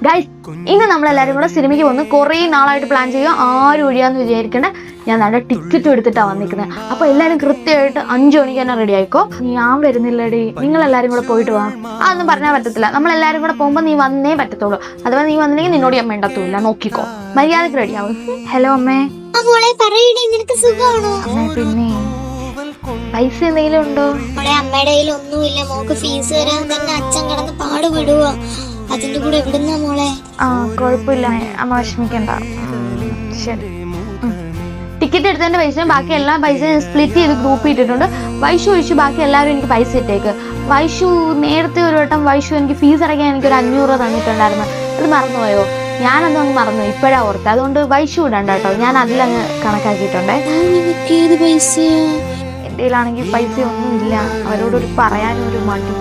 Guys, ഇന്ന് നമ്മളെല്ലാവരും കൂടെ സിനിമയ്ക്ക് വന്ന് കുറേ നാളായിട്ട് പ്ലാൻ ചെയ്യുക. ആരും ഒഴിയാന്ന് വിചാരിക്കണേ. ഞാൻ നല്ല ടിക്കറ്റ് എടുത്തിട്ടാണ് വന്നിരിക്കുന്നത്. അപ്പോൾ എല്ലാവരും കൃത്യമായിട്ട് 5 മണിക്ക് തന്നെ റെഡി ആയിക്കോ. ഞാൻ വരുന്നില്ലടി, നിങ്ങളെല്ലാവരും കൂടെ പോയിട്ട് വാ. അതൊന്നും പറഞ്ഞാൽ പറ്റത്തില്ല. നമ്മളെല്ലാവരും കൂടെ പോകുമ്പോൾ നീ വന്നേ പറ്റത്തുള്ളൂ. അഥവാ നീ വന്നില്ലെങ്കിൽ നിന്നോട് ഞാൻ മിണ്ടത്തുമില്ല. നോക്കിക്കോ, മര്യാദക്ക് റെഡി ആവും. ഹലോ അമ്മേ. അമ്മേ, പിന്നെ പൈസ എന്തെങ്കിലും ഉണ്ടോ? അമ്മയുടെ കയ്യിൽ ഒന്നുമില്ല. മോക്ക് ഫീസ് തരാൻ തന്നെ അച്ഛൻ കിടന്ന് പാടുപെടുക. അതിന്റെ കൂടെ എവിടുന്നാ മോളെ? കുഴപ്പമില്ല അമ്മ, വിഷമിക്കണ്ട. ശരി, ടിക്കറ്റ് എടുത്തതിന്റെ പൈസയും ബാക്കി എല്ലാ പൈസയും സ്പ്ലിറ്റ് ചെയ്ത് ഗ്രൂപ്പ് ഇട്ടിട്ടുണ്ട്. വൈഷു ഒഴിച്ച് ബാക്കി എല്ലാവരും എനിക്ക് പൈസ ഇട്ടേക്ക്. വൈഷു നേരത്തെ ഒരു വട്ടം വൈഷു എനിക്ക് ഫീസ് അടയ്ക്കാൻ എനിക്കൊരു 500 രൂപ തന്നിട്ടുണ്ടായിരുന്നു. അത് മറന്നുപോയോ? ഞാനതൊന്ന് മറന്നു, ഇപ്പോഴാ ഓർത്ത്. അതുകൊണ്ട് വൈഷു ഇടണ്ട കേട്ടോ, ഞാൻ അതിലങ്ങ് കണക്കാക്കിയിട്ടുണ്ടേ. ഏത് പൈസയാ? എൻ്റെ കയ്യിലാണെങ്കിൽ പൈസ ഒന്നുമില്ല. അവരോടൊരു പറയാനും ഒരു മടി.